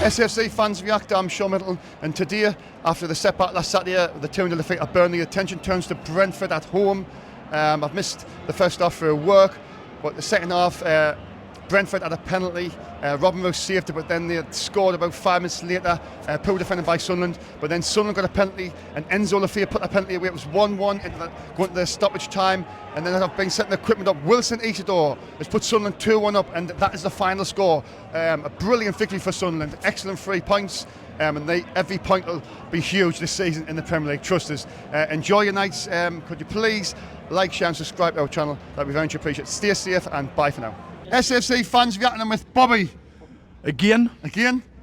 SFC fans react. I'm Sean Middleton, and today, after the setback last Saturday, the 2-0 defeat at Burnley, attention turns to Brentford at home. I've missed the first half for work, but the second half, Brentford had a penalty. Robin Rose saved it, but then they scored about 5 minutes later. Poor defended by Sunderland, but then Sunderland got a penalty, and Enzo Lafayette put a penalty away. It was 1-1 going to the stoppage time, and then I've been setting the equipment up. Wilson Isidor has put Sunderland 2-1 up, and that is the final score. A brilliant victory for Sunderland. Excellent 3 points. And every point will be huge this season in the Premier League. Trust us. Enjoy your nights. Could you please like, share, and subscribe to our channel? That'd be very much appreciated. Stay safe, and bye for now. SFC fans reacting with Bobby. Again?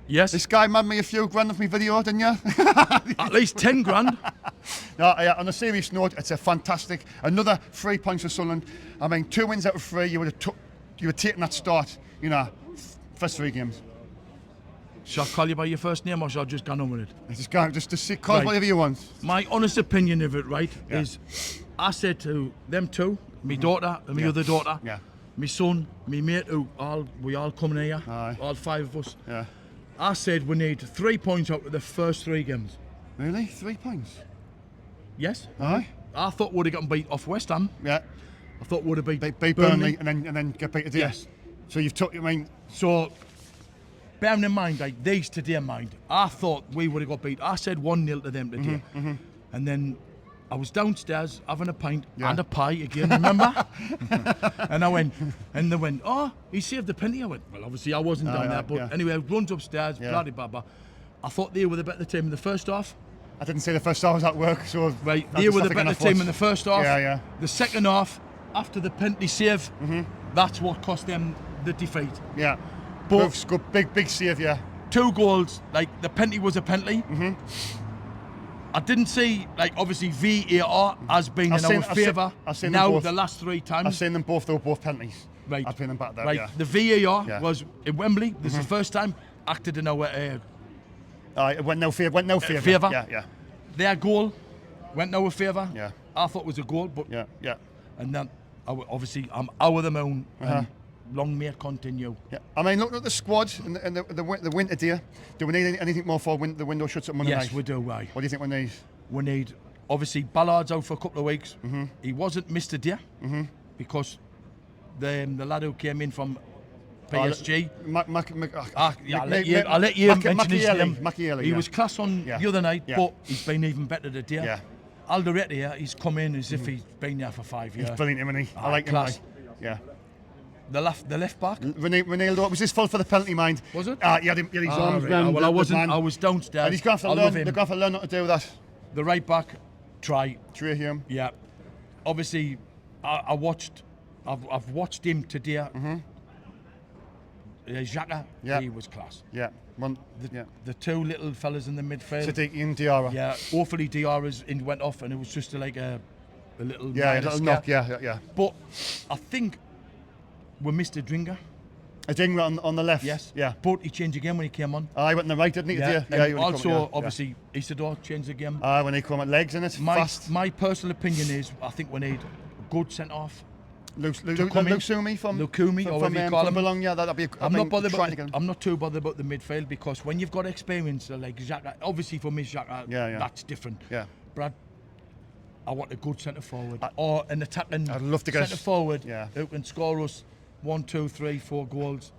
Yes. This guy made me a few grand off my video, didn't you? At least 10 grand. No, on a serious note, it's a fantastic, another 3 points for Sunderland. I mean, 2 wins out of 3, you were taking that start, first 3 games. Shall I call you by your first name, or shall I just go on with it? Just call whatever you want. My honest opinion of it, is I said to them two, my daughter and my other daughter, my son, my mate, we all come here, all 5 of us. Yeah. I said we need 3 points out of the first 3 games. Really? 3 points? Yes. Aye. I thought we'd have gotten beat off West Ham. Yeah. I thought we'd have beat Burnley and then get beat today. Yes. So you've took, So, bearing in mind, like these today, I thought we would have got beat. I said 1-0 to them today. And then I was downstairs having a pint and a pie again, remember? And I went, and they went, oh, he saved the penalty. I went, well, obviously I wasn't down there, but anyway, I runs upstairs, blah, blah, blah. I thought they were the better team in the first half. I didn't say the first half was at work, so... Right, they were the better team in the first half. Yeah. The second half, after the penalty save, that's what cost them the defeat. Yeah. But good, big save, yeah. 2 goals, like the penalty was a penalty. I didn't see, obviously VAR has been in our favour now the last 3 times. I've seen them both, they were both penalties. Right. I've put them back there, right. The VAR was in Wembley. This is the first time acted in our it went no favour. Favour. Yeah. Their goal went no favour. Yeah. I thought it was a goal, but yeah. And then obviously I'm out of the moon. And long may it continue. Yeah. I mean, looking at the squad and the winter today, do we need anything more for the window shuts up Monday night? Yes, we do. Right. What do you think we need? We need, obviously, Ballard's out for a couple of weeks. He wasn't missed today because the lad who came in from PSG. I'll let you mention his name. He was class on the other night, but he's been even better today. Yeah. Alderete here, he's come in as if he's been there for 5 years. He's brilliant, isn't he? I like class. him. Yeah. The left back. Ronaldo, was his fault for the penalty, mind? Was it? He had his arms round. Well, I wasn't. I was downstairs. And he's going to have to learn not to do that. The right back, Trey Hume. Yeah. Obviously, I've watched him today. Xhaka, he was class. Yeah. The 2 little fellas in the midfield. Sadiq and Diarra. Yeah. Awfully, Diarra's went off, and it was just like a little. Yeah, a little knock. Yeah. But I think we missed a Dringer. A Dringer on the left. Yes. Yeah. But he changed again when he came on. He went on the right, didn't he? Yeah. Also, obviously, Isidor changed again. When he come at legs in it. Fast. My personal opinion is, I think we need a good centre half. Lukumi from whatever you call him. Belong, that'd be. I'm not too bothered about the midfield, because when you've got experience like Xhaka, obviously for me Xhaka, that's different. Yeah. But I want a good centre forward or an attacking I'd love to get centre forward who can score us 1, 2, 3, 4 goals.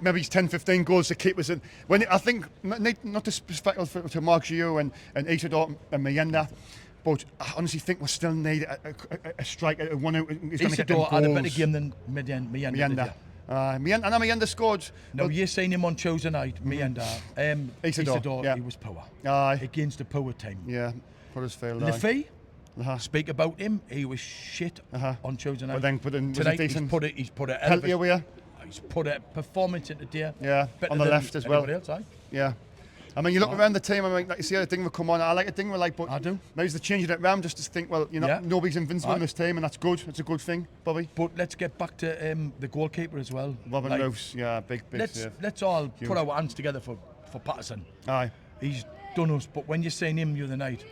Maybe 10, 15 goals to keep us in. I think not disrespectful to Mark Gio and Isidor and Miranda. But I honestly think we still need a striker, one who's going to get them goals. Isidor had a better game than Miranda. Miranda scored. No, you seen him on Tuesday night, Miranda. Isidor, he was poor. Against a poor team. Yeah, put his field. Lafay, speak about him, he was shit on Tuesday night. But then tonight he's put a he's put a performance into there. Yeah, on the left as well. Else, yeah. I mean, you look around the team, like you see a thing will come on. I like a thing but I do. Maybe they're changing it around just to think, nobody's invincible in this team, and that's good. It's a good thing, Bobby. But let's get back to the goalkeeper as well. Robin Rose, big save. Let's all put our hands together for Patterson. Aye. He's done us, but when you're seeing him the other night,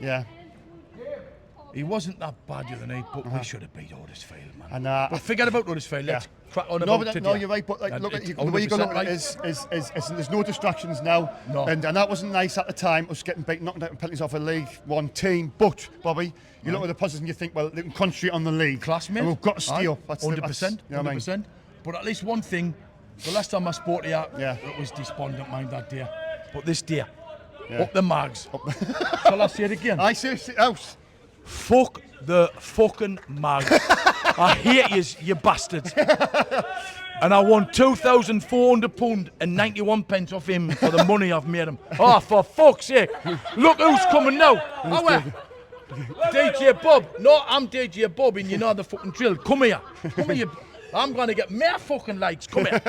He wasn't that bad the other night, but we should have beat Huddersfield, man. And, but forget about Huddersfield. Let's crack on no, about but today. no, you're right. But like, look at the way you go look at it is there's no distractions now, and that wasn't nice at the time. Us getting beat, knocking out penalties off a League One team. But Bobby, you look at the positives and you think, well, they can concentrate on the league. Class, mate. And we've got to stay up. 100%. 100%. But at least one thing. The last time I spoke to you, it was despondent mind that day. But this day, up the mags. Shall I say it again? I say it out. Fuck the fucking mags. I hate you bastards. And I won £2,400 and 91 pence off him for the money I've made him. Oh, for fuck's sake. Look who's coming now. DJ Bob. No, I'm DJ Bob and you know the fucking drill. Come here. Come here. I'm going to get more fucking likes. Come here.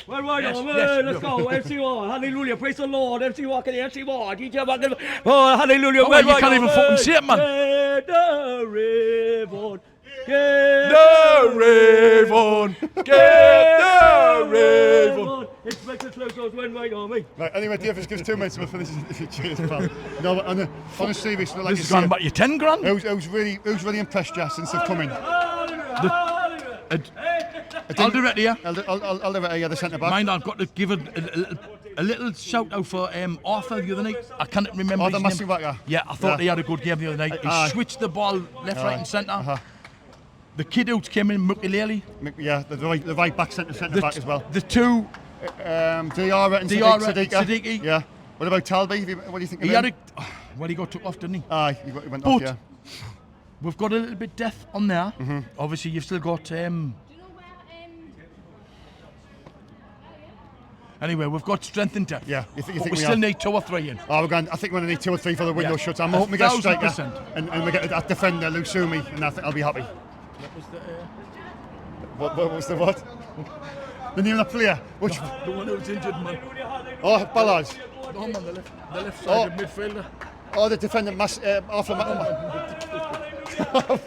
Well, right on, let's go. FC1, hallelujah, praise the Lord. FC1, FC1, DJ Bagan. Oh, hallelujah. Oh, you can't even fucking see it, man. Get the ribbon. Get the ribbon. Get the ribbon. Expected close goals when right on me. Right, anyway, Dave, just gives 2 minutes and we'll finish. Cheers, pal. No, but on a serious note, like this has gone back your 10 grand. Who's really impressed you since they've come in? I'll do it here. I'll do it here, the centre back. Mind, I've got to give a little shout out for Arthur the other night. I can't remember his the name. massive backer. Yeah, I thought he had a good game the other night. He switched the ball left, right and centre. The kid who came in, Mukulele. Yeah, the right back centre back as well. The two... Diarra and Siddiqui. Yeah. What about Talby? What do you think of him? He got took off, didn't he? Aye, he went off, yeah. We've got a little bit depth on there. Obviously, you've still got... Anyway, we've got strength and depth. Yeah, but we still need 2 or 3 in. Oh, I think we're going to need 2 or 3 for the window shuts. I'm hoping we get a striker and we get that defender, Lusumi, and I think I'll be happy. What was the... What was the what? The name of the player? Which? The one who's injured, man. Oh, Ballard. No, man, the left side midfielder. Oh, the defender, Arthur.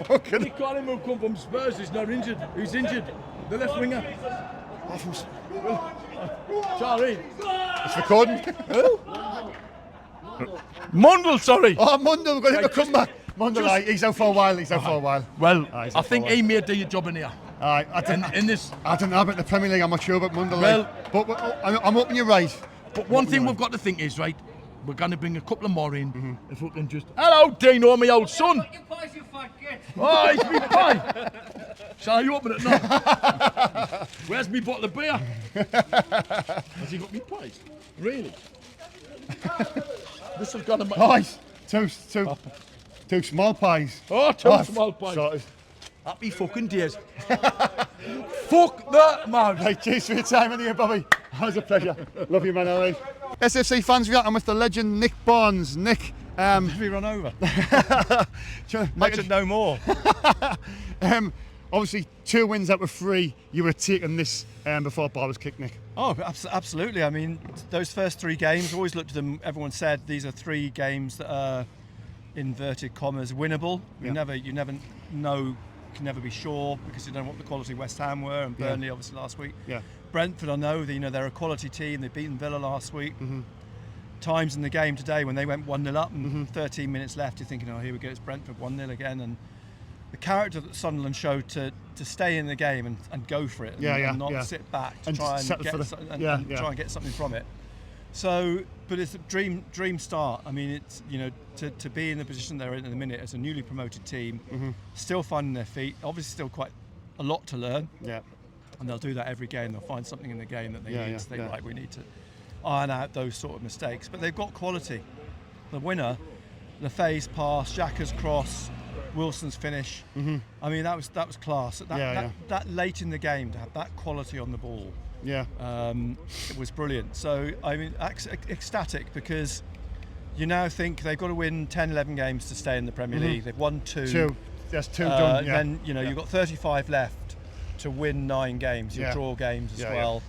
Fucking. He called him who come from Spurs. He's not injured. He's injured. The left winger. Sorry. It's recording. Who? Mundell, sorry. Oh, Mundell, we've got him to come back. Mundell, he's out for a while. Well, I think he made the job in here. I don't know about the Premier League, I'm not sure about Mundell. Well, but I'm hoping you're right. But one thing we've got to think is, right, we're going to bring a couple of more in. If we can just... Hello, Dino, my old son. Oh, he's me pie. Shall I open it now? Where's me bottle of beer? Has he got me pies? Really? This has got to... Pies. Two small pies. Oh, two small pies. Sorted. Happy fucking days. Fuck that, man. Right, cheers for your time anyway, Bobby. It was a pleasure. Love you, man, all right. SFC fans, I'm with the legend Nick Barnes. Nick, did we run over? Mention no more. Obviously, 2 wins out of 3. You were taking this before ball was kicked, Nick. Oh, absolutely. I mean, those first 3 games, always looked at them, everyone said these are 3 games that are, inverted commas, winnable. You never know, can never be sure, because you don't know what the quality West Ham were, and Burnley obviously last week. Yeah. Brentford, I know, they're a quality team. They've beaten Villa last week. Times in the game today when they went 1-0 up and 13 minutes left, you're thinking, oh, here we go, it's Brentford 1-0 again. And the character that Sunderland showed to stay in the game and go for it, and not sit back to try and get something from it. So, but it's a dream start. I mean, it's, to be in the position they're in the minute as a newly promoted team, still finding their feet. Obviously, still quite a lot to learn. Yeah. And they'll do that every game. They'll find something in the game that they need to think, right, we need to iron out those sort of mistakes. But they've got quality. The winner, Lefay's pass, Xhaka's cross, Wilson's finish. I mean, that was class. That late in the game to have that quality on the ball. Yeah. It was brilliant. So, I mean, ecstatic, because you now think they've got to win 10, 11 games to stay in the Premier League. They've won 2. That's 2 done. Then, you've got 35 left to win 9 games. You draw games as well.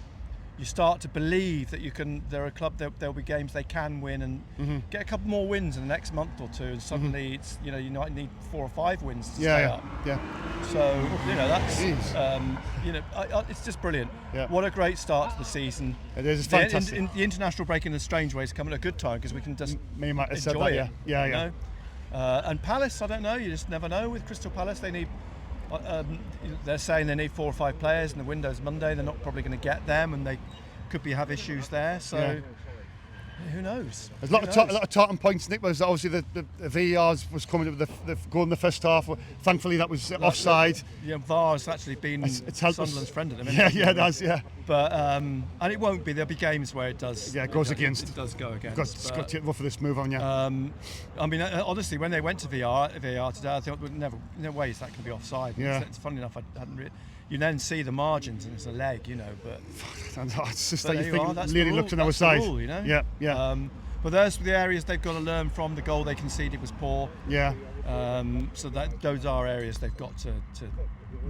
You start to believe that you can. They're a club. There'll be games they can win and get a couple more wins in the next month or 2, and suddenly it's you might need 4 or 5 wins to stay up. Yeah. So that's it's just brilliant. Yeah. What a great start to the season. It is fantastic. The international break in a strange way is coming at a good time, because we can just enjoy it. Yeah. And Palace, I don't know. You just never know with Crystal Palace. They need. They're saying they need 4 or 5 players, and the window's Monday. They're not probably going to get them, and they could have issues there. So who knows? There's a lot of talking points, Nick. Was obviously the VARs was coming with the goal in the first half. Thankfully, that was offside. Yeah, VAR's actually been it's helped Sunderland's friend at the minute. Yeah, it has. Yeah. But and it won't be. There'll be games where it does. Yeah, it goes against. It does go against. It's got to rough for this move on you. I mean, honestly, when they went to VAR today, I thought, no way is that can be offside. Yeah. It's funny enough, I hadn't really. You then see the margins and it's a leg, but it's just but that you think that's Leary the looked on rule, our that's the side. rule, you know? Yeah. But those are the areas they've got to learn from. The goal they conceded was poor. Yeah. So those are areas they've got to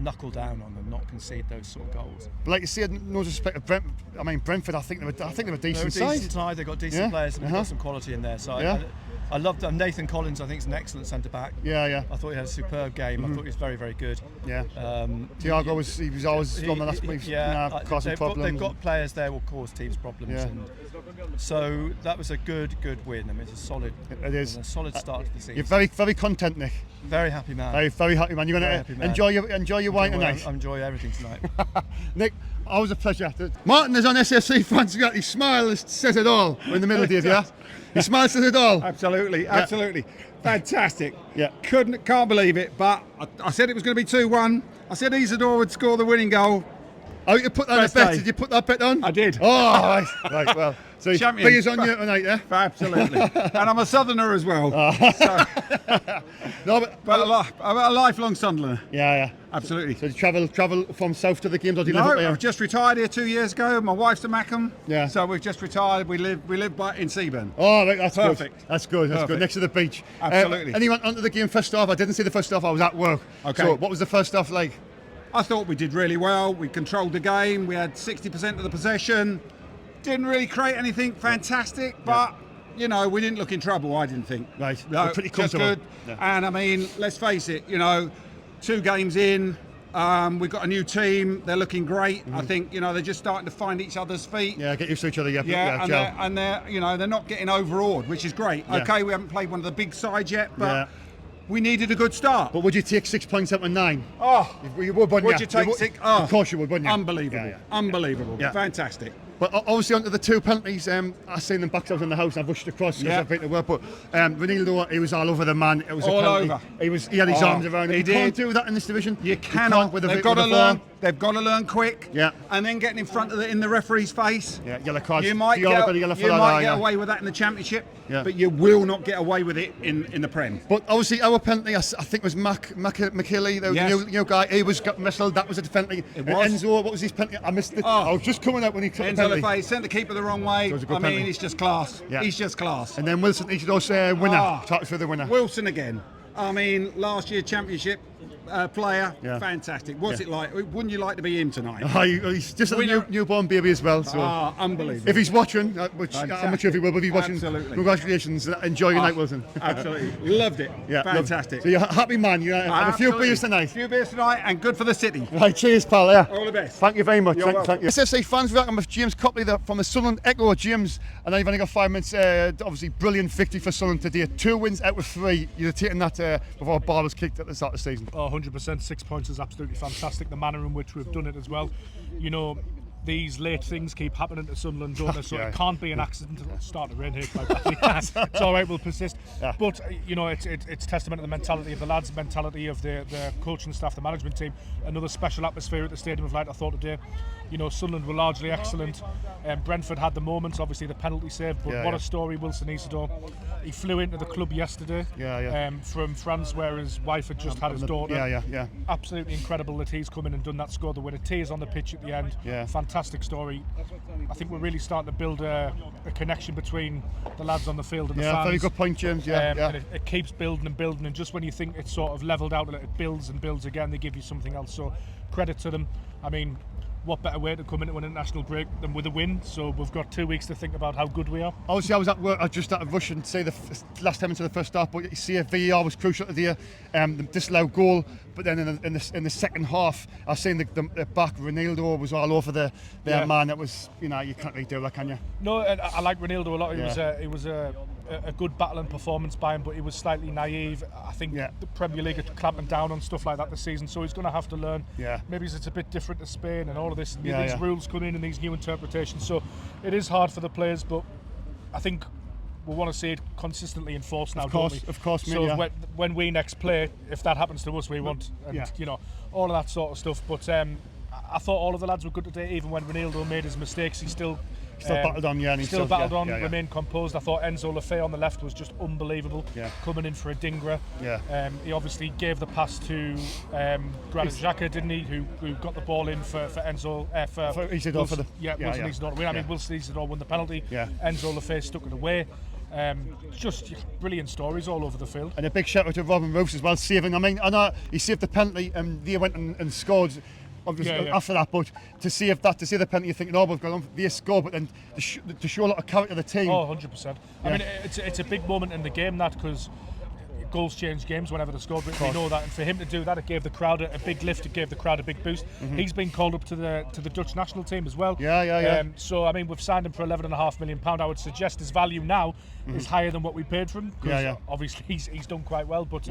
knuckle down on and not concede those sort of goals. But like you said, no disrespect to Brentford. I think they were decent Decent side. They've got decent players and they've got some quality in there. So I love them. Nathan Collins, I think, is an excellent centre back. Yeah. I thought he had a superb game. I thought he was very, very good. Yeah. Thiago was always on the last week. Causing problems. They've got players there will cause teams problems. Yeah. And so that was a good win. I mean, it's a solid. It is a solid start to the season. You're very, very content, Nick. Very happy man. Very happy man. You're going to enjoy your wine tonight. I enjoy everything tonight. Nick, always a pleasure. Martin is on SFC fans. His smile says it all. We're in the middle, Dave. Yeah. His smile says it all. Absolutely. Fantastic. Yeah. Can't believe it, but I said it was going to be 2-1. I said Isidor would score the winning goal. Oh, you put that on a bet? Did you put that bet on? I did. Oh, right. Well, so Champion. Beer's on you tonight, yeah? Absolutely. And I'm a Southerner as well. No, but I'm a lifelong Sunderlander. Yeah. Absolutely. So you travel from south to the games, or do you live up there? I've just retired here 2 years ago. My wife's a Mackham. Yeah. So we've just retired. We live in Seaburn. Oh, right, that's Perfect. Good. That's good. Perfect. Next to the beach. Absolutely. Anyone onto the game first half? I didn't see the first half. I was at work. Okay. So what was the first half like? I thought we did really well. We controlled the game. We had 60% of the possession. Didn't really create anything fantastic, but we didn't look in trouble. I didn't think. Right. No, Pretty just comfortable. good. Yeah. And I mean, let's face it. 2 games in, we've got a new team. They're looking great. I think they're just starting to find each other's feet. Yeah, get used to each other. And they're not getting overawed, which is great. Yeah. Okay, we haven't played one of the big sides yet, but. We needed a good start. But would you take 6 points out of 9? Oh, you would, wouldn't would you take 6? Oh, of course you would, wouldn't you? Unbelievable. Unbelievable. Yeah. Fantastic. But obviously onto the 2 penalties, I seen them back out in the house. I rushed across because I've been to work. But Ronaldo, he was all over the man. It was all a penalty. over. He had his arms around him. He You did. can't do that in this division. You cannot. They've got to learn. They've got to learn quick. Yeah. And then getting in front of in the referee's face. Yeah, yellow cards. You might get away with that in the Championship, but you will not get away with it in the Prem. But obviously our penalty, I think it was McKinley, the new guy. He got whistled. That was a penalty. It was. Enzo, what was his penalty? I missed it. I was just coming out when he took the Enzo penalty. Lefebvre sent the keeper the wrong way. So penalty. He's just class. Yeah. He's just class. And then Wilson, Isidor's winner. Talks for the winner. Wilson again. I mean, last year Championship player, Yeah. fantastic. What's it like? Wouldn't you like to be him tonight? He's just a newborn baby as well. So unbelievable. if he's watching, which I'm not sure if he will, but if he's watching, congratulations. Enjoy your night, Wilson. Absolutely. Loved it. Yeah, fantastic. So you're a happy man. You have a few beers tonight. A few beers tonight and good for the city. Right, cheers, pal. Yeah. All the best. Thank you very much. You're Thank you. SFC fans, we're with James Copley from the Sunderland Echo. James, I know you've only got 5 minutes. Obviously, brilliant victory for Sunderland today. 2 wins out of 3. You're taking that before ball was kicked at the start of the season. 100%. 6 points is absolutely fantastic. The manner in which we've done it as well. These late things keep happening to Sunderland, don't they? So it can't be an accident. It'll start to rain here quite badly. It's all right, we'll persist. Yeah. But it's testament to the mentality of the lads, mentality of the coaching staff, the management team. Another special atmosphere at the Stadium of Light, I thought today. Sunderland were largely excellent. Brentford had the moments, obviously the penalty save. But what a story, Wilson Isidor. He flew into the club yesterday from France, where his wife had just had his daughter. Yeah. Absolutely incredible that he's come in and done that, scored the winner. Tears on the pitch at the end. Yeah. Fantastic story. I think we're really starting to build a connection between the lads on the field and the fans. Yeah, very good point, James. And it keeps building and building, and just when you think it's sort of leveled out, it builds and builds again. They give you something else. So credit to them. I mean, what better way to come into an international break than with a win? So we've got 2 weeks to think about how good we are. Obviously, I was at work. I just started rushing to say the last time into the first half, but you see, VAR was crucial today. The disallowed goal But then in the second half, I seen the back. Ronaldo was all over the man. It was, you can't really do that, can you? No, and I like Ronaldo a lot. Yeah. It was a good battling performance by him, but he was slightly naive. I think the Premier League are clamping down on stuff like that this season, so he's going to have to learn. Yeah. Maybe it's a bit different to Spain and all of this. These rules come in and these new interpretations, so it is hard for the players, but I think we want to see it consistently enforced now, don't we? Of course, mate. So when we next play, if that happens to us, we want, and, all of that sort of stuff. But I thought all of the lads were good today, even when Ronaldo made his mistakes. He still battled on, and he still battled on, remained composed. I thought Enzo Lefebvre on the left was just unbelievable, coming in for a dinger. He obviously gave the pass to Granit Xhaka, didn't he? Who got the ball in for Enzo for Isidor. Wilson Isidor. I mean, Wilson Isidor won the penalty. Enzo Lefebvre stuck it away. Just brilliant stories all over the field. And a big shout out to Robin Rouse as well, saving. I mean, I know he saved the penalty, and they went and scored. Obviously, after that, but to save the penalty, you're thinking, we've got on for score, but then to show a lot of character of the team. 100%. I mean, it's a big moment in the game, that, because goals change games whenever they're scored. We know that, and for him to do that, it gave the crowd a big lift. It gave the crowd a big boost. He's been called up to the Dutch national team as well. So I mean, we've signed him for £11.5 million. I would suggest his value now is higher than what we paid for him. Obviously he's done quite well, but.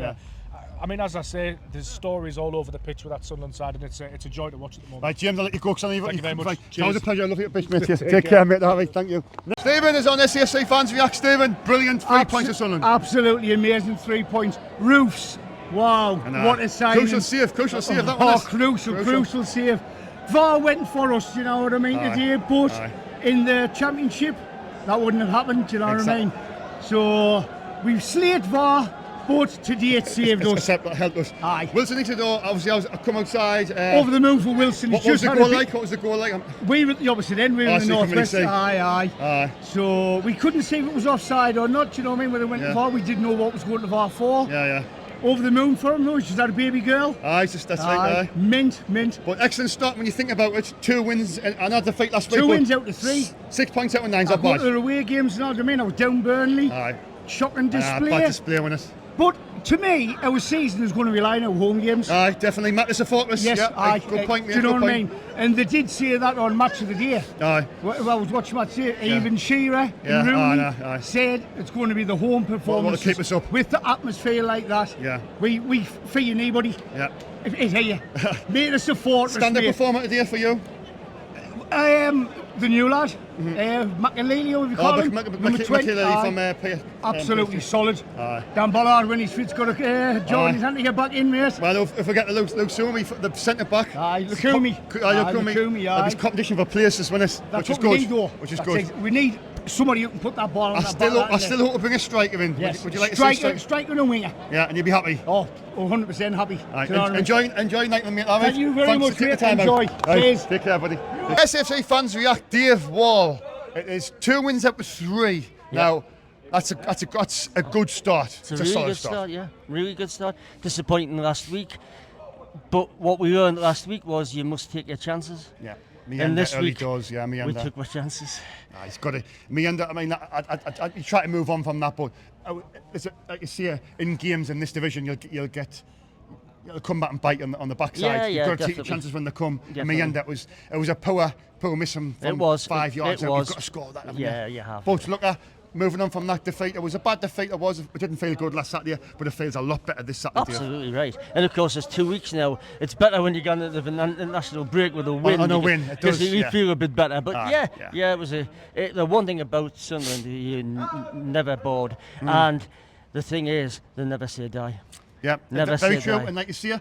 I mean, as I say, there's stories all over the pitch with that Sunderland side, and it's a joy to watch at the moment. Right, James, I'll let you go. Thank you very much. It was a pleasure. I love you, mate. Take care, mate. All right, thank you. Stephen is on SAFC Fans React. Stephen, brilliant 3 points of Sunderland. Absolutely amazing 3 points. Roofs, wow, what a signing. Crucial save, that one. Crucial save. VAR went for us, you know what I mean, today, but in the Championship, that wouldn't have happened, you know what I mean. So, we've slayed VAR. But today it saved us. Helped us. Aye. Wilson Isidor, obviously, I come outside. Over the moon for Wilson. What was the goal like? What was the goal like? We were at the opposite end. We were in the northwest. Aye. So we couldn't see if it was offside or not. You know what I mean? When it went to VAR, we didn't know what was going to VAR for. Over the moon for him, though. She's had a baby girl. That's right. Mint. But excellent start when you think about it. 2 wins and another defeat last week. 2 wins out of 3. 6 points out of 9's not bad. Their away games, you know what I mean? I was down Burnley. Shocking display. Bad display on us. But to me, our season is going to rely on our home games. Definitely. Matt is a fortress. Yes, good point, mate. Do you know what I mean? And they did say that on Match of the Day. I was watching Match of the Day. Even Shearer and Rooney said it's going to be the home performance. Keep us up. With the atmosphere like that. We fear anybody. It's here. Made us a fortress. Stand-up performer today for you? The new lad, McAlealy, what we call him, number 20. Absolutely solid. Dan Bollard, when he's fit's got a join his hand to get back in, mate. Well, if we get the Luke Suomi, the centre back. Lukumi. There's competition for places, which is good. Which is good. We need somebody who can put that ball on that ball. I still hope to bring a striker in. Yes. Would you like to see striker and a winger? Yeah, and you'd be happy. 100% happy. Enjoy night, mate. Thank you very much, mate. Enjoy. Cheers. Take care, buddy. SFC Fans React. Dave Wall. It is 2 wins out of 3. Now, that's a good start. It's a really good start, really good start. Disappointing last week, but what we learned last week was you must take your chances. Yeah. And this week, Meander. we took our chances. He's got it. Meander, I mean, I try to move on from that, but like you see, in games in this division, you'll come back and bite on the backside. You've got to take your chances when they come. Meander, it was a poor miss from 5 yards. You've got to score that. You have. But look, moving on from that defeat, it was a bad defeat. It didn't feel good last Saturday, but it feels a lot better this Saturday. Absolutely right. And of course, it's 2 weeks now. It's better when you go into the international break with a win. On a win, it does. Because you feel a bit better. But it was the one thing about Sunderland, you never bored. And the thing is, they never say die. Yeah, never very say true. die. And like you see, a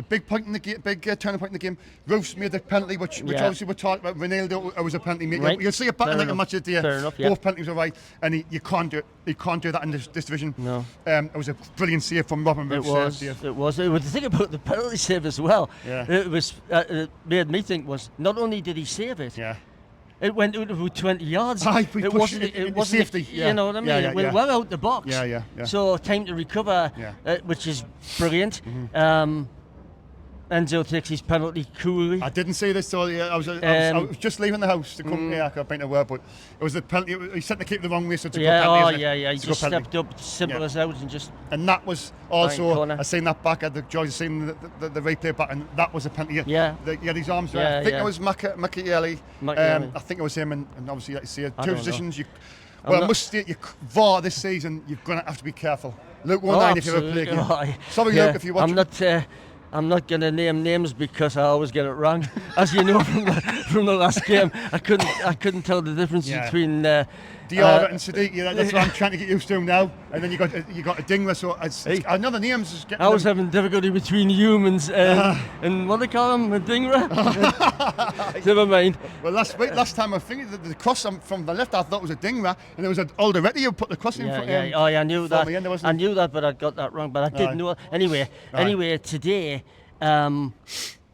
big point in the game, big turning point in the game. Roofs made the penalty, which obviously we're talking about. Ronaldo, it was a penalty. Right. You'll see a pattern like a match of the year. Fair enough, Both penalties were right, and you can't do it. You can't do that in this division. No. It was a brilliant save from Robin Roofs. It was. The thing about the penalty save as well, it was it made me think was not only did he save it. It went over 20 yards. It wasn't safety. You know what I mean? It went well out the box. Yeah. So time to recover, which is brilliant. Enzo takes his penalty coolly. I didn't see this, so I was just leaving the house to come here. I could paint a word, but it was the penalty. He sent the keeper the wrong way, so it's a good penalty. He just stepped up, simple as out, and just. And that was also. I seen that back at the George. Seen the replay back, and that was a penalty. Yeah. He had his arms there. I think it was Michaeli. I think it was him, and obviously, like you see, two positions. I must state, VAR this season, you're going to have to be careful. Luke 1-9 if you ever play again. Sorry, Luke, if you watch. I'm not going to name names because I always get it wrong. As you know from the last game, I couldn't tell the difference between Diarra and Sadiq. That's what I'm trying to get used to now. And then you got a Dingler. So another names is getting. I was having difficulty between humans and what do they call them, a Dingler. Never mind. Well, last time I think the cross from the left I thought was a Dingler, and it was an Alderete who put the cross in front. I knew that. I knew that, but I got that wrong. But I did know. Anyway, today.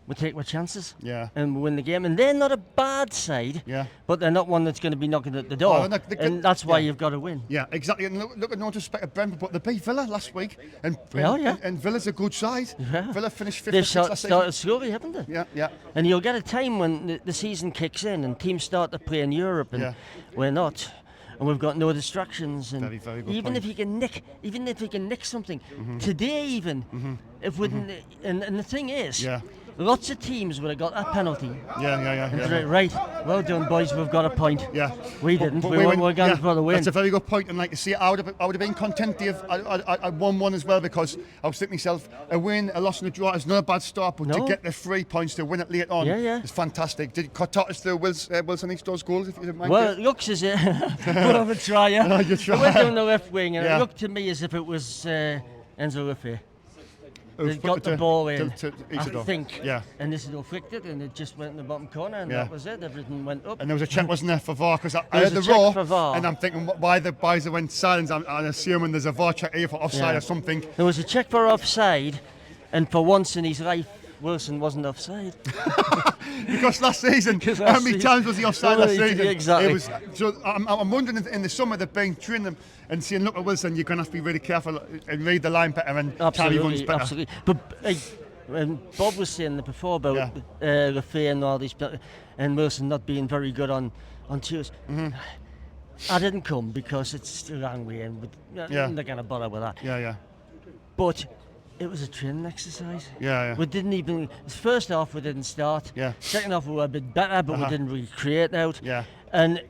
We take our chances and we win the game. And they're not a bad side, but they're not one that's going to be knocking at the door. And that's why you've got to win. Yeah, exactly. And look at no disrespect of Brentford, but they beat Villa last week. And Villa's a good side. Yeah. Villa finished 5th. They've started slowly, haven't they? Yeah. And you'll get a time when the season kicks in and teams start to play in Europe and we're not. And we've got no distractions. And very, very good even point. if you can nick something, today even, if we didn't, and the thing is, lots of teams would have got that penalty. Yeah. Right. Well done, boys. We've got a point. Yeah. We didn't. We're going for the win. That's a very good point. And like you see, I would have been content if I 1-1 as well, because I was thinking to myself, a win, a loss and a draw is not a bad start, but to get the 3 points to win it late on is fantastic. Did talk us through Wilson Eastdoor's goals, if you don't mind? Well, it looks as if good of a tryer. You try. We're down the left wing, and it looked to me as if it was Enzo Raffaele. They got the ball in, I think, and Isidor flicked it, and it just went in the bottom corner, and that was it. Everything went up. And there was a check, wasn't there, for VAR? Because I heard the roar, and I'm thinking why the boys went silent. I'm assuming there's a VAR check here for offside or something. There was a check for offside, and for once in his life, Wilson wasn't offside. Because last season, how many times was he offside last season? Exactly. I'm wondering if in the summer they've been training them and saying, look at Wilson, you're going to have to be really careful and read the line better and carry runs better. Absolutely. But Bob was saying before about Raffaele and all these, and Wilson not being very good on Tuesday. I didn't come because it's a long way and they're going to bother with that. Yeah. But it was a training exercise. Yeah. We didn't even. First half we didn't start. Yeah. Second half we were a bit better, but we didn't really create out. Yeah. And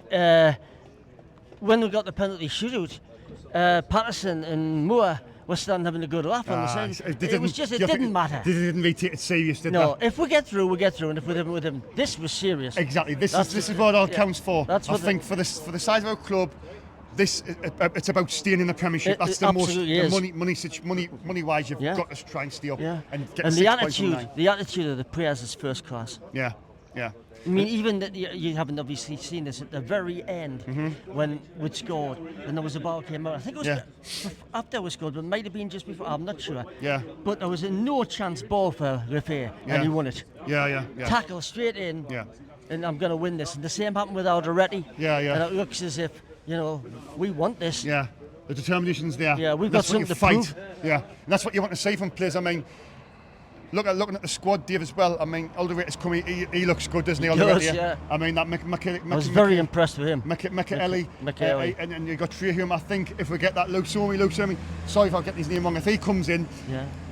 when we got the penalty shootout, Patterson and Moore were starting having a good laugh on the side. It didn't matter. They didn't really take it serious, did they? No. If we get through, we get through, and if we didn't, this was serious. Exactly. This is what it all counts for. I think for the size of our club. It's about staying in the Premiership. That's the most money-wise. You've got to try and stay up and get 6 points from 9. The attitude of the players is first class. Yeah. I mean, even that you haven't obviously seen this at the very end when we scored and there was a ball came out. I think it was after we scored, but it might have been just before. I'm not sure. Yeah. But there was a no chance ball for Raffaele, and he won it. Yeah. Tackle straight in. Yeah. And I'm going to win this. And the same happened with Alderete. Yeah. And it looks as if, we want this. Yeah, the determination's there. Yeah, we've got something to fight. prove. Yeah, and that's what you want to see from players. I mean, looking at the squad, Dave, as well. I mean, Alderete's coming. He looks good, doesn't he? Alderete. Yeah. I mean, that I was very impressed with him. Michaeli. And you got Trahum. I think if we get that Luke Somi. Sorry if I get his name wrong. If he comes in,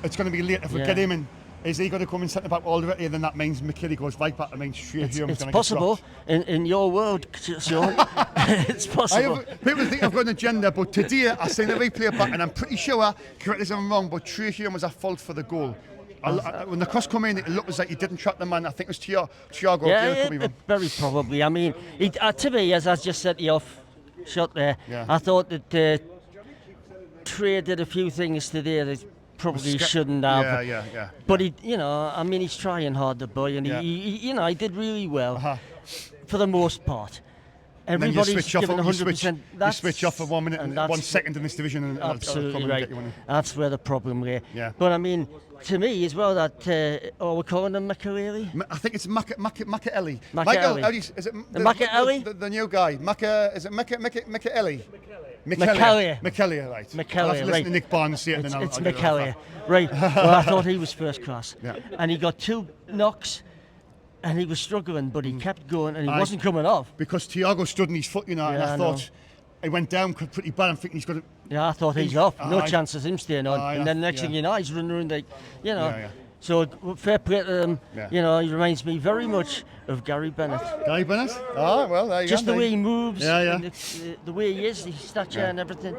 it's going to be late. If we get him in. Is he going to come and set about Alderete? Then that means McKinney goes right back. I mean, it's possible in your world, Sean. It's possible. People think I've got an agenda, but today I seen the replay back, and I'm pretty sure, correct me if I'm wrong, but Trahum was at fault for the goal. When the cross come in, it looked as like he didn't track the man. I think it was Thiago. Yeah, very probably. I mean, to me, as I just said to you off shot there, I thought that Trey did a few things today that probably shouldn't have. Yeah. But he's trying hard, the boy, and he did really well for the most part. Everybody's given 100%. You switch off for 1 minute and 1 second in this division, and absolutely right. That's where the problem lay. Yeah. But I mean, to me as well, that we're calling him Makelele. I think it's Makelele. Makelele. Is it Makelele? The new guy. Is it Makelele? McCallier. McCallier, right. McCallier, I'll have to listen right. to Nick Barnes see it, It's, and then it's I'll get it McCallier. off Right. Well, I thought he was first class. Yeah. And he got 2 knocks, and he was struggling, but he kept going, and he wasn't coming off. Because Thiago stood on his foot, and I thought he went down pretty bad. I'm thinking he's got to. Yeah, I thought he's off. No chance of him staying on. And then next thing you know, he's running around like, So so fair play to him. He reminds me very much of Gary Bennett. Gary Bennett? Oh, well, there you go. Just the way he moves, and the way he is, his stature and everything.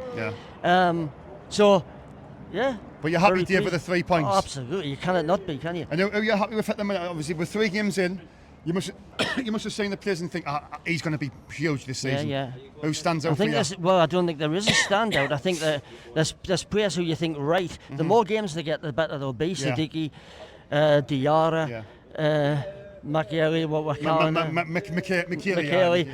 Yeah. But you're happy, Dave, with the 3 points? Oh, absolutely. You cannot not be, can you? And are you happy with it at the minute? Obviously, with 3 games in, you must have seen the players and think, he's going to be huge this season. Yeah. Who stands out for you? I don't think there is a standout. I think that there's players who you think, right, the more games they get, the better they'll be. Siddiqui, Diarra, Macchiari, what we're calling him. Macchiari.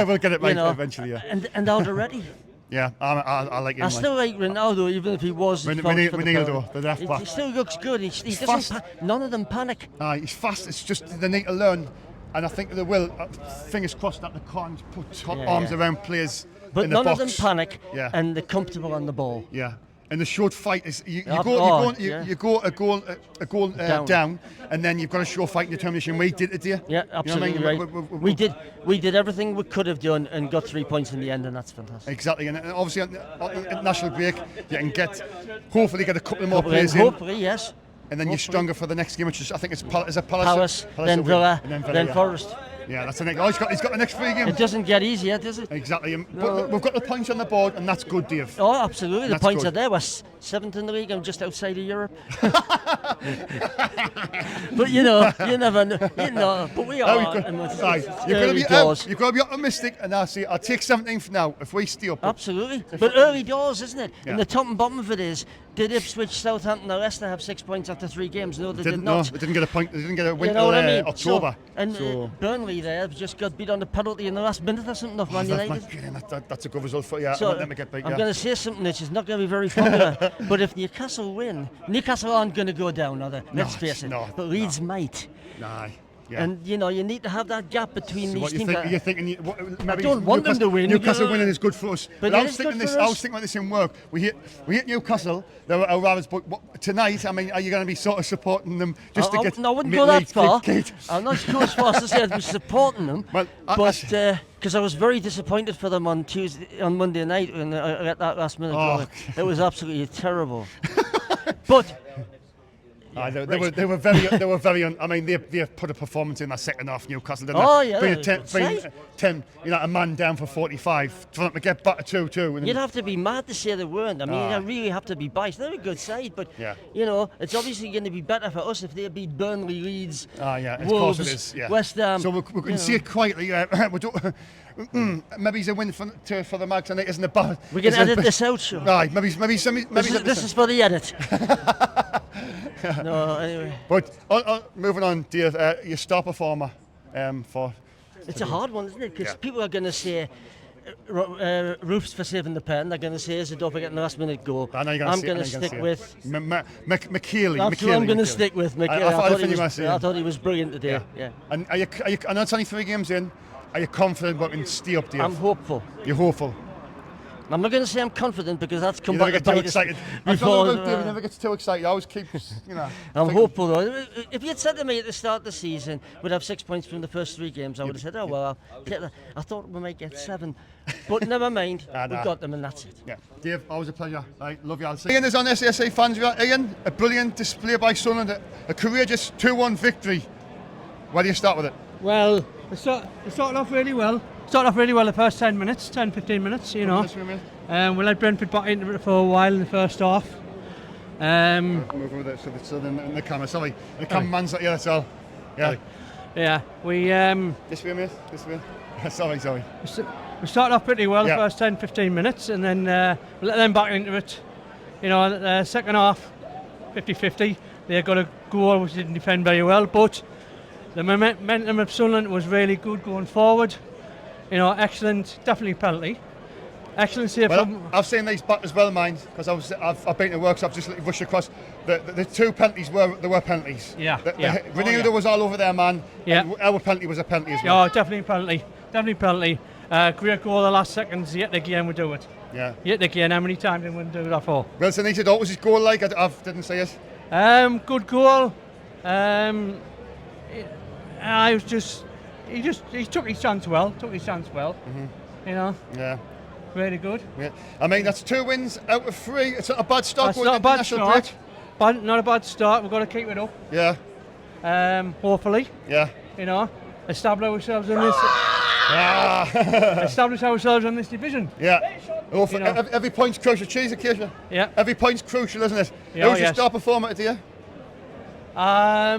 We'll get it right eventually, And Alderete. Yeah, I like him. I still like Ronaldo, even if he was. Ronaldo, the left back. He still looks good. He doesn't. None of them panic. He's fast. It's just they need to learn, and I think they will. Fingers crossed that they can't put arms around players. But in the none box. of them panic, and they're comfortable on the ball. Yeah. And the short fight is you go a goal down, and then you've got a short fight and determination. We did it, dear. Yeah, absolutely right. We did everything we could have done and got 3 points in the end, and that's fantastic. Exactly, and obviously on international break you can hopefully get a couple more players in. Hopefully, yes. And then you're stronger for the next game, which is I think it's Palace, then Villa, then Forest. Yeah, that's the next. He's got the next 3 games. It doesn't get easier, does it? Exactly. But we've got the points on the board, and that's good, Dave. Oh, absolutely. The points are there. We're 7th in the league. I'm just outside of Europe. But you never know. But we are. You've got to be optimistic, and I'll take 17th now if we stay up. Absolutely. But early doors, isn't it? And the top and bottom of it is, did Ipswich, Southampton, or Leicester have 6 points after 3 games? No, they did not. No, they didn't get a point. They didn't get a win until October. Burnley there just got beat on the penalty in the last minute or something off Man United. That's a good result for you. So I'm going to say something which is not going to be very popular, but if Newcastle win, Newcastle aren't going to go down, are they? Let's face it. But Leeds might. Yeah. And you need to have that gap between these things. You're thinking I don't want them to win. Newcastle winning is good for us. But I was thinking about this in work. We hit Newcastle. They were our rivals, but tonight, I mean, are you going to be sort of supporting them just to get? No, I wouldn't go that far. I'm not going as far as to say I'd be supporting them. But because I was very disappointed for them on Monday night when I got that last minute goal. It was absolutely terrible. But. They were very. I mean, they put a performance in that second half. Newcastle didn't being 10, a man down for 45 for them to get back to 2-2. You'd have to be mad to say they weren't. I mean, you really have to be biased. They're a good side, but it's obviously going to be better for us if they beat Burnley, Leeds, Wolves, of course it is. Yeah. West Ham. So we can see it quietly. Maybe it's a win for the Mags, and it isn't a bad. We can edit this out, sure. Right, maybe. This is for the edit. No, anyway. But moving on, Dave, your star performer for. It's a hard one, isn't it? Because people are going to say Roofs for saving the pen. They're going to say Isidor for getting the last minute goal. I'm going to stick with McKeely. That's what I'm going to stick with. McKeely. I thought he was brilliant today. Yeah. And are you? I know it's only 3 games in. Are you confident about in stay up, Dave? I'm hopeful. You're hopeful. I'm not going to say I'm confident because that's come back to bite us. You never get too excited. I always keep, I'm hopeful though. If you'd said to me at the start of the season we'd have 6 points from the first 3 games, I would have said, oh well, I'll get that. I thought we might get 7, but never mind. We've got them and that's it. Yeah, Dave, always a pleasure. Right, love you. Ian is on SSA fans. Ian, a brilliant display by Sunderland, a courageous 2-1 victory. Where do you start with it? Well, we started off really well. The first 10 minutes, 10-15 minutes, we let Brentford back into it for a while in the first half. Move with it so the camera, sorry. The cameraman's not here, that's all. Yeah. Yeah, we... This way, mate. Sorry. We started off pretty well the first 10-15 minutes and then we let them back into it. The second half, 50-50. They got a goal which didn't defend very well, but the momentum of Sunderland was really good going forward. Excellent, definitely penalty. Excellent save. I've seen these back as well, mind, because I've been to workshops just rushed across. The 2 penalties were penalties. Ronaldo was all over there, man. Yeah. Our penalty was a penalty as well. Yeah, definitely penalty. Great goal the last seconds, yet again we do it. Yeah. Yet again, how many times did we do that for? Wilson Isidor, what was his goal like? I didn't see it. Good goal. I was just, he took his chance well. Mm-hmm. You know. Yeah. Very good. Yeah. I mean, that's 2 wins out of 3. It's not a bad start. That's not a bad start. Not a bad start. We've got to keep it up. Yeah. Hopefully. Yeah. You know, establish ourselves in this. Establish ourselves in this division. Yeah. Every point's crucial. Cheese occasion. Yeah. Every point's crucial, isn't it? Yeah, Who's your star performer today? I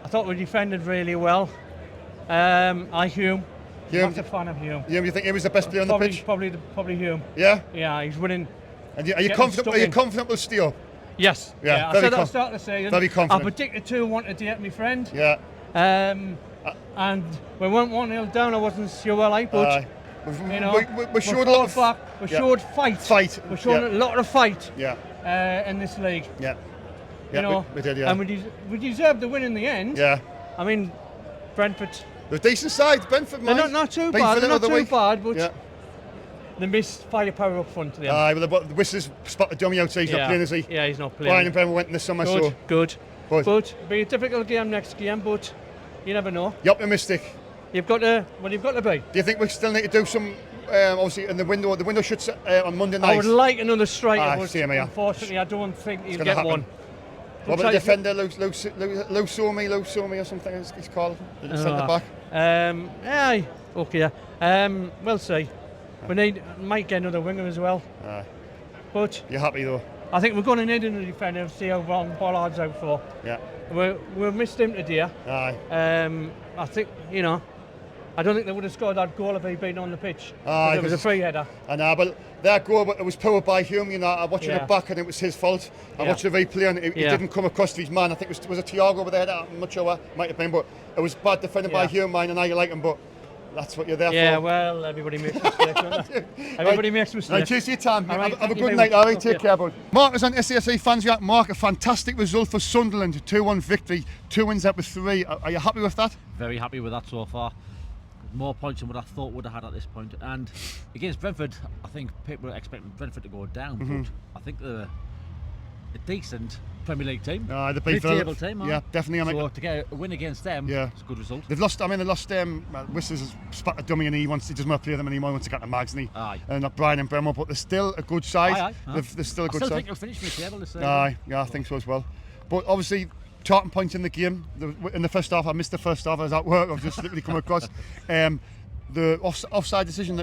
thought we defended really well. Hume. I'm a fan of Hume. Hume, you think he was the best player on the pitch? Probably Hume. Yeah. Yeah, he's winning. And are you confident? Are you confident we'll stay up? Yes. Yeah. I said at the start of the season. Very confident. I predicted 2-1 to date, my friend. Yeah. And we went 1-0 down. I wasn't sure but you know, we showed a lot of back. We showed fight. We showed a lot of fight. Yeah. In this league. Yeah. You know, we did. Yeah. And we deserved the win in the end. Yeah. I mean, Brentford. They're a decent side, Brentford. They're not too bad. They're not too bad, but. Yeah. They missed firepower up front to them. Well, the Whistler's spotted dummy outside. He's not playing, is he? Yeah, he's not playing. Brian and Brentford went in the summer, Good. But be a difficult game next game, but you never know. You're optimistic. You've got to be. Do you think we still need to do some, obviously, in the window? The window shuts on Monday night. I would like another striker, but unfortunately, I don't think he'll get one. What about the defender, Lou Somi or something he's called? The centre back? Okay. We'll see. We might get another winger as well. But you're happy though? I think we're going to need another defender to see how long Bollard's out for. Yeah. We've missed him today. I think, you know, I don't think they would have scored that goal if he'd been on the pitch. It was a free header. I know, but that goal, it was powered by Hume. You know, I watched it back and it was his fault. I watched the replay and he didn't come across to his man. I think it was a Thiago over there. I'm not sure what might have been, but it was bad defended by Hume. I know you like him, but that's what you're there for. Yeah, well, everybody makes mistakes, don't they? Everybody makes mistakes. Right, cheers to your time. Right, have a good night, all right? Take care, bud. Mark is on SASA Fans React. Mark, a fantastic result for Sunderland. 2-1 victory. 2 wins out of 3. Are you happy with that? Very happy with that so far. More points than what I thought would have had at this point. And against Brentford, I think people were expecting Brentford to go down, but I think they're a decent Premier League team. Mid-table team. Yeah, definitely. So to get a win against them, it's a good result. They've lost. Whistler's spat a dummy and he doesn't want to play them anymore. He wants to get the Mags and not Brian and Bremmo, but they're still a good side. They're still a good side. I still think they'll finish mid-table this season. I think so as well. But obviously, talking points in the game. In the first half, I missed the first half. I was at work. I've just literally come across the offside decision.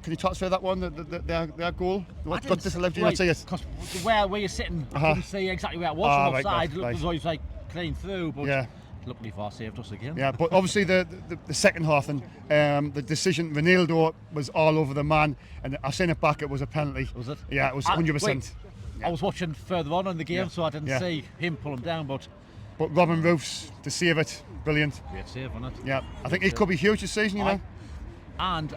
Can you talk us through that one? Their goal. What got disallowed? Did you not see it? Because where you're sitting, I couldn't see exactly where it was. From offside, it looked as though he was like clean through, but luckily VAR saved us again. Yeah, but obviously the second half and the decision, Ronaldo was all over the man, and I seen it back. It was a penalty. Was it? Yeah, it was 100%. I was watching further on in the game, so I didn't see him pull him down, but Robin Roofs to save it, brilliant. Great save on it. Yeah, I think he could be huge this season, you know. And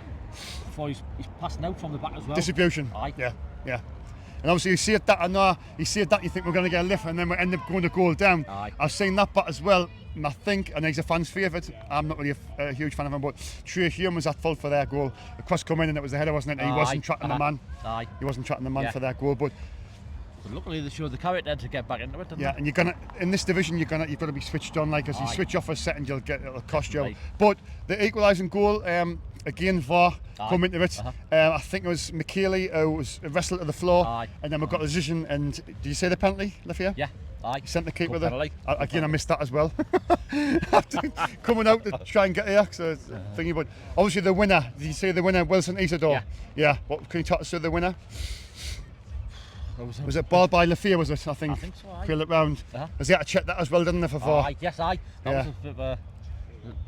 before he's passing out from the back as well. Distribution. Yeah. And obviously you see it that, and you see it that, you think we're going to get a lift, and then we end up going to goal down. I've seen that but as well, and I think, and he's a fan's favourite. I'm not really a huge fan of him, but Trey Hume was at fault for their goal. The cross come in and it was the header, wasn't it? He wasn't tracking the man. He wasn't tracking the man for their goal, but luckily they showed the character to get back into it. Yeah, and you're gonna in this division you've got to be switched on, like, as you switch off for a second, it'll cost you. But the equalising goal, again VAR come into it. I think it was McKaylee who was wrestled to the floor, and then we got a decision. And did you say the penalty, Lafia? Yeah. He sent the keeper there. Again, I missed that as well. Coming out to try and get here, so thingy. But obviously the winner. Did you say the winner, Wilson Isidor? Yeah. What can you talk us through the winner? Was it ball by Lafia, was it? I think so. Peel it round. Has he had to check that as well, didn't he, for VAR? Yes, that was a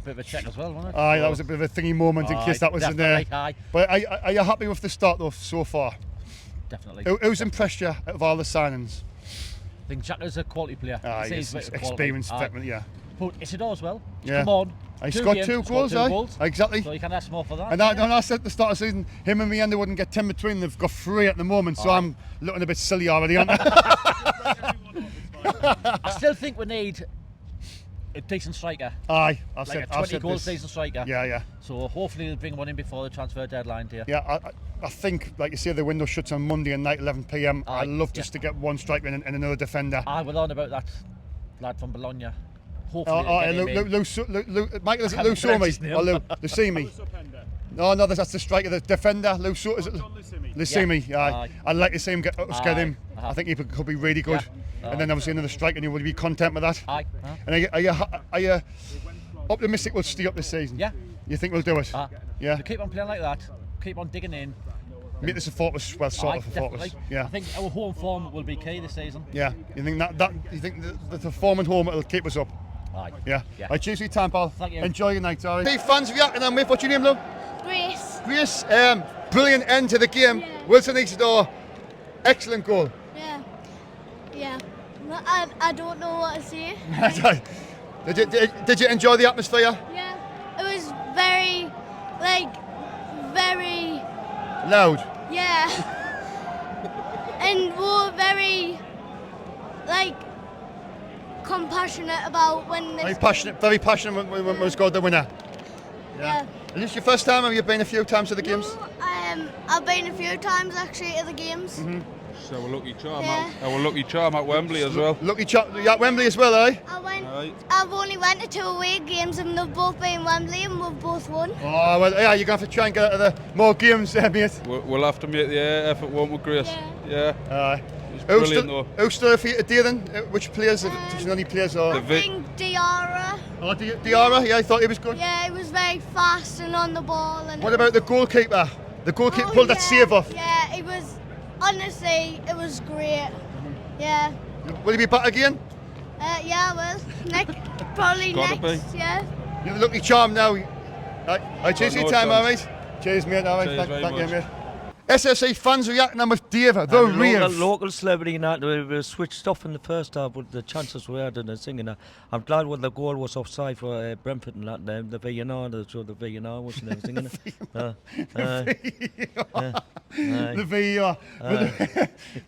bit of a check as well, wasn't it? That was a bit of a thingy moment in case that was in there. But are you happy with the start though so far? Definitely. Who's impressed you out of all the signings? I think Jack's a quality player. He's experienced, yeah. But Isidor as well. Come on. He's got 2 goals, exactly. So you can ask more for that. And I said at the start of the season, him and Meander wouldn't get 10 between. They've got 3 at the moment, so I'm looking a bit silly already, aren't I? I still think we need a decent striker. I've said 20 goal decent striker. Yeah. So hopefully they'll bring one in before the transfer deadline here. Yeah, I think, like you say, the window shuts on Monday night, 11 p.m. I'd love just to get one striker and another defender. I was on about that lad from Bologna. Hopefully, Michael, is it Lusumi or Lusimi? No, that's the striker, the defender, Lusumi. Yeah. I'd like to see him get him. I think he could be really good. And then obviously another striker, and you would be content with that. And are you optimistic we'll stay up this season? Yeah. You think we'll do it? Yeah. To keep on playing like that, keep on digging in. Make this a fortress, well, sort of a fortress. Yeah. I think our home form will be key this season. Yeah. You think you think the form at home will keep us up? Yeah. Right, cheers for your time, pal. Thank you. Enjoy your night, alright. Hey, fans reacting on with, what's your name, love? Grace. Grace, brilliant end to the game. Yeah. Wilson Isidor, excellent goal. Yeah. I don't know what to say. Did you enjoy the atmosphere? Yeah. It was very Loud. Yeah. And we were very compassionate about when Very passionate when we scored the winner. Yeah. Is this your first time, or have you been a few times to the games? I've been a few times actually to the games. So our lucky charm at Wembley as well. Lucky charm at Wembley as well, eh? I've only went to 2 away games and they've both been Wembley and we've both won. Oh well, yeah, you're going to have to try and get out of the more games, mate. We'll have to make the effort, won't we, Grace? Yeah. Who's still for you today then? Which players? Any players? Or? I think Diarra. Oh, Diarra? Yeah, I thought he was good. Yeah, he was very fast and on the ball. And what about the goalkeeper? The goalkeeper pulled that save off. Yeah, it was, honestly, it was great. Yeah. Will he be back again? Yeah, well, probably next, yeah. You're the lucky charm now. Right, cheers for your time, alright? Cheers, mate, alright. Thank you, mate. SSE fans reacting on with Dave, the local celebrity and that, we were switched off in the first half, but the chances we had in the singing. I'm glad when the goal was offside for Brentford and that, the VNR, the VNR wasn't there singing The VAR.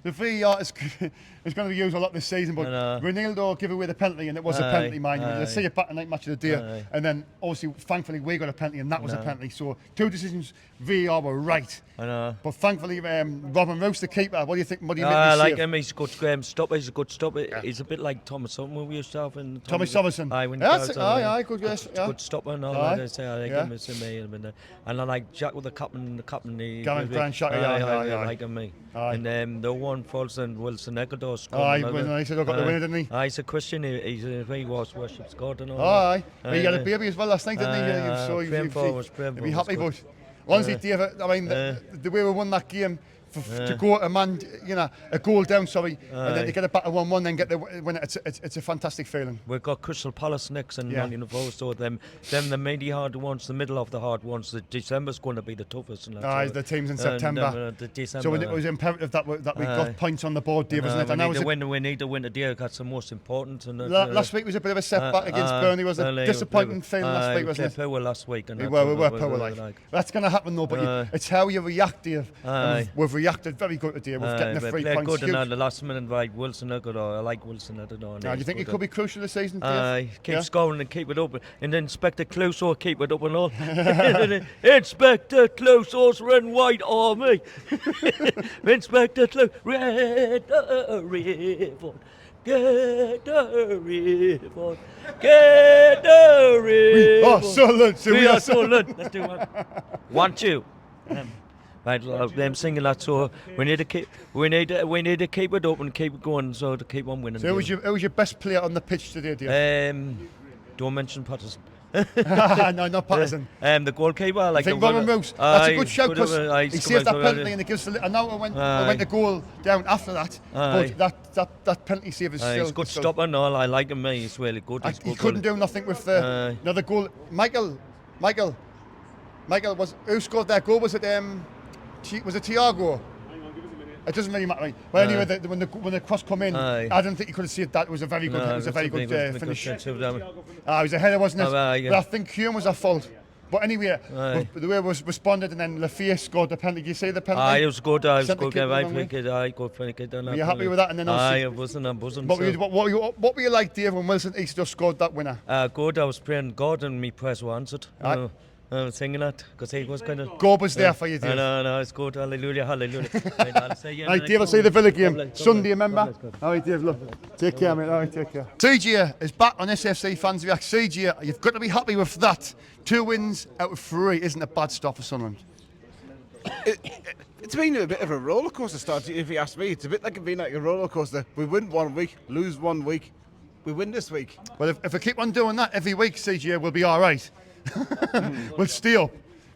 The VAR is going to be used a lot this season, but Ronaldo gave away the penalty, and it was a penalty, mind you. You'll see it back in night match of the day, and then obviously, thankfully, we got a penalty, and that was a penalty. So 2 decisions, VAR were right. But thankfully, Robin Rouse, the keeper, what do you think? What do you make I like him. He's a good stopper. He's a good stopper. Yeah. He's a bit like Thomas Somerson we used to have. Thomas Somerson. Good guess. Good stopper and all that. I like him. It's amazing. And I like Jack with the captain. Gavin Branshak. I like him. And the one falls and Wilson Ecuador scored. He said I got the winner, didn't he? He's a Christian. He was worshipped God and all. He had a baby as well last night, didn't he? So he'd be happy, but honestly, Dave, I mean, the way we won that game, to go a goal down, and then to get it back to 1-1, then get the winner, it's a fantastic feeling. We've got Crystal Palace next and Nottingham Forest, so them the maybe hard ones, the middle of the hard ones. The December's going to be the toughest. The teams in September. So it was imperative that we got points on the board, Dave, wasn't it? We need to win today. That's the most important. And last week was a bit of a setback against Burnley. Was a disappointing feeling last week, wasn't it? Power last week. We were power like. That's going to happen though, but it's how you react, Dave. We've reacted very good today. We're getting the 3 points. Good and the last minute, like Wilson Ecuador. I like Wilson Ecuador. Do you think it could be crucial this season? Keep scoring and keep it up. And then Inspector Clouseau keep it up and all. Inspector Clouseau's Red White Army. Inspector Clouseau, Red Ribbon. Get the ribbon. Get the ribbon. We are Sunderland. We are Sunderland. Let's do one. 1, 2. Right, them singing that, so we need to keep it up and keep it going, so to keep on winning. So who was your best player on the pitch today, Dave? Don't mention Patterson. No, not Patterson. The goalkeeper, I like. I think Robin Rouse. That's a good shout because he saved that penalty and it gives. And now it went the goal down after that. But that penalty save is still. He's good stopper and all. I like him. He's really good. He couldn't do nothing with the another goal. Michael, who scored that goal? Was it Was it Thiago? It doesn't really matter. Right? Well, anyway, when the cross come in, I don't think you could have seen that. It was a very good. It was a very good finish. It was a header, wasn't it? But I think Hume was at fault. But anyway, the way it was responded, and then Lafayette scored the penalty. Did you see the penalty? It was good. I was good. Were you happy with that? And then I wasn't. What were you like, Dave, when Wilson Isidor scored that winner? Good. I was praying God, and my prayers were answered. I'm singing that because he was kind of. God was there for you, Dave. No, it's good. Hallelujah, hallelujah. I'll say yeah, Right, Dave, I'll see the Villa game. God bless, Sunday, God bless, remember? God bless. All right, Dave, look. Take care, mate. All right, take care. CJ is back on SFC Fans React. CJ, you've got to be happy with that. 2 wins out of 3 isn't a bad start for Sunderland. It's been a bit of a roller coaster start, if you ask me. It's a bit like a roller coaster. We win 1 week, lose 1 week, we win this week. Well, if we keep on doing that every week, CJ, we'll be all right. We'll stay up.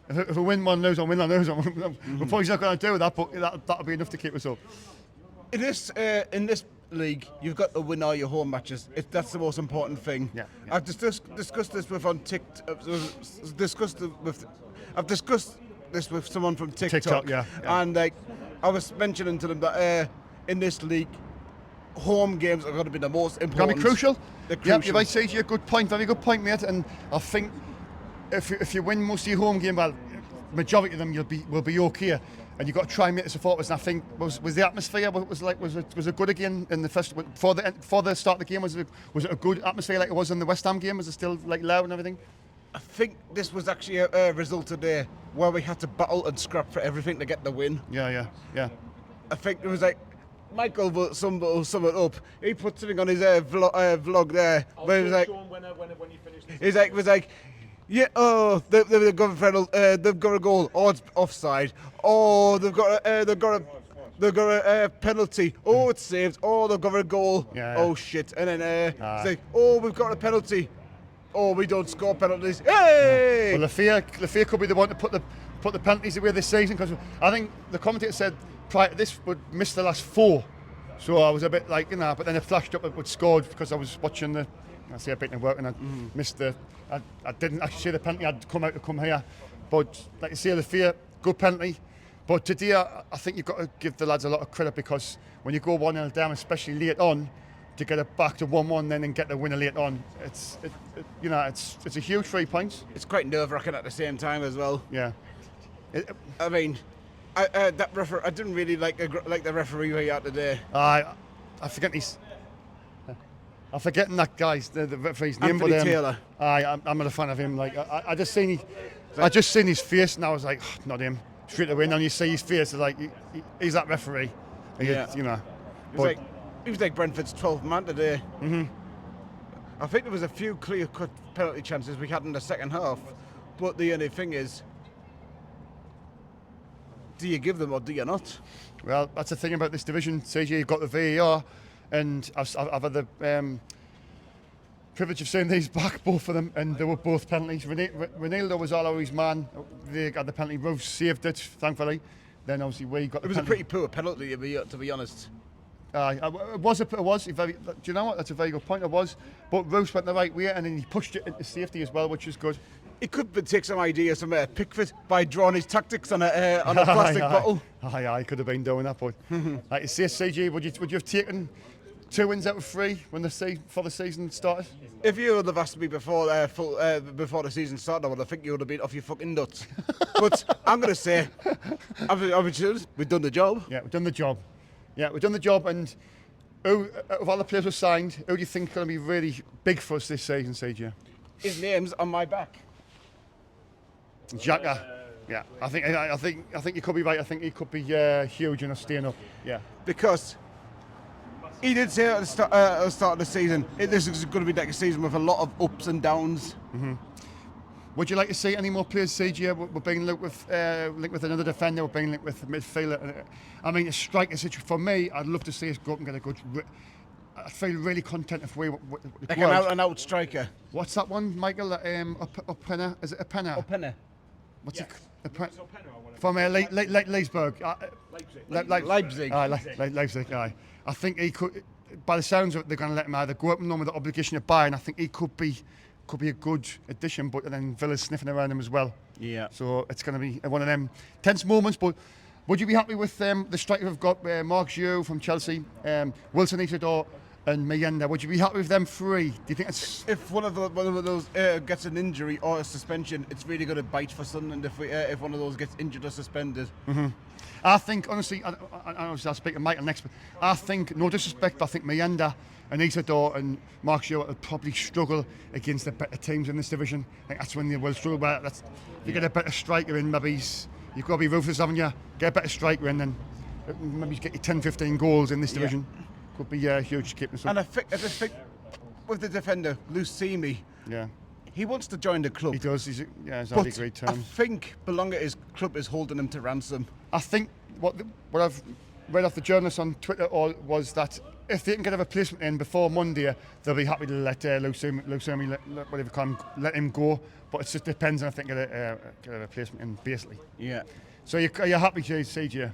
If we win 1, lose 1, win 1, lose 1, we're probably not going to do that, but that'll be enough to keep us up. In this league, you've got to win all your home matches. That's the most important thing. Yeah. I've discussed this with on TikTok. I've discussed this with someone from TikTok. Yeah. And I was mentioning to them that in this league, home games are going to be the most important. Going to be crucial. They're crucial. Yeah, you might say to you, good point, very good point, mate. And I think if you win most of your home game, well, majority of them will be okay. And you've got to try and make the supporters. And I think was the atmosphere was it good again in the first for the start of the game? Was it a good atmosphere like it was in the West Ham game? Was it still like loud and everything? I think this was actually a result today where we had to battle and scrap for everything to get the win. Yeah. I think it was like Michael will sum it up. He put something on his vlog there where he was like, when he was like, yeah, oh, they've got a goal. Oh, it's offside. Oh, they've got a penalty. Oh, it's saved. Oh, they've got a goal. Yeah. Oh shit! And then it's like, oh, we've got a penalty. Oh, we don't score penalties. Hey! Well, Lafayette could be the one to put the penalties away this season, because I think the commentator said prior to this would miss the last 4. So I was a bit like, but then it flashed up it would scored because I was watching I see a bit of work and I missed I didn't actually see the penalty. I'd come out to come here, but like you say, Lafayette, good penalty. But today, I think you've got to give the lads a lot of credit, because when you go 1-0 down, especially late on, to get it back to 1-1 then and get the winner late on, it's a huge 3 points. It's quite nerve-wracking at the same time as well. Yeah. I mean, that referee, I didn't really like the referee we had today. I'm forgetting that guy's the referee's name. Anthony Taylor. I'm not a fan of him. Like I just seen his face and I was like, oh, not him. Straight away, and then you see his face, it's like he's that referee. Yeah. He was like Brentford's 12th man today. Mm-hmm. I think there was a few clear-cut penalty chances we had in the second half, but the only thing is, do you give them or do you not? Well, that's the thing about this division, CJ. You've got the VAR, and I've had the privilege of seeing these back, both of them, and they were both penalties. Ronaldo was all over his man. They got the penalty. Rose saved it, thankfully. Then obviously we got. It was a pretty poor penalty, to be honest. It was. Do you know what? That's a very good point. It was, but Rose went the right way, and then he pushed it into safety as well, which is good. He could take some ideas from Pickford by drawing his tactics on a plastic bottle. He could have been doing that, but like you say, CJ, would you have taken 2 wins out of 3 when before the season started? If you would have asked me before the season started, I would have think you would have been off your fucking nuts. But I'm going to say, we've done the job. Yeah, we've done the job. And of all the players we've signed, who do you think is going to be really big for us this season, CJ? His name's on my back. Xhaka. Yeah, I think you could be right. I think he could be huge in us staying up. Yeah, because he did say at the start of the season, this is going to be like a season with a lot of ups and downs. Mm-hmm. Would you like to see any more players, CJ? We're being linked with another defender. We're being linked with a midfielder. I mean, a striker situation for me. I'd love to see us go up and get a good. I feel really content if we like an out-and-out striker. What's that one, Michael? Oppenna? Is it Oppenna? Oppenna. What's it? From Leipzig. Leipzig. Leipzig. Aye. I think he could. By the sounds of it, they're going to let him either go up and on with the obligation of buying. I think he could be a good addition, but then Villa's sniffing around him as well. Yeah. So it's going to be one of them tense moments. But would you be happy with the striker we've got? Mark Giroud from Chelsea, Wilson Isidor, and Mayenda. Would you be happy with them 3? Do you think it's... If one of those gets an injury or a suspension, it's really going to bite for Sunderland if one of those gets injured or suspended. I think, honestly, I'll speak to Michael next, but I think, no disrespect, but I think Mayenda and Isidor and Mark Stewart will probably struggle against the better teams in this division. I think that's when they will struggle. But if you get a better striker in, maybe you've got to be ruthless, haven't you? Get a better striker in, then maybe get you 10-15 goals in this division. Could be huge to keep this up. And I think with the defender, Lucimi, he wants to join the club. He does. He's on a great term. I think Belonga's club is holding him to ransom. I think what I've read off the journalists on Twitter was that if they can get a replacement in before Monday, they'll be happy to let Lucimi let him go. But it just depends on if they can get a replacement in, basically. Yeah. So you're happy, CJ?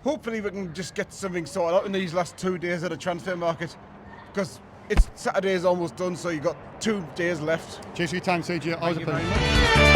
Hopefully we can just get something sorted out in these last 2 days of the transfer market, because Saturday is almost done, so you've got 2 days left. Cheers for your time, CJ. Always a pleasure.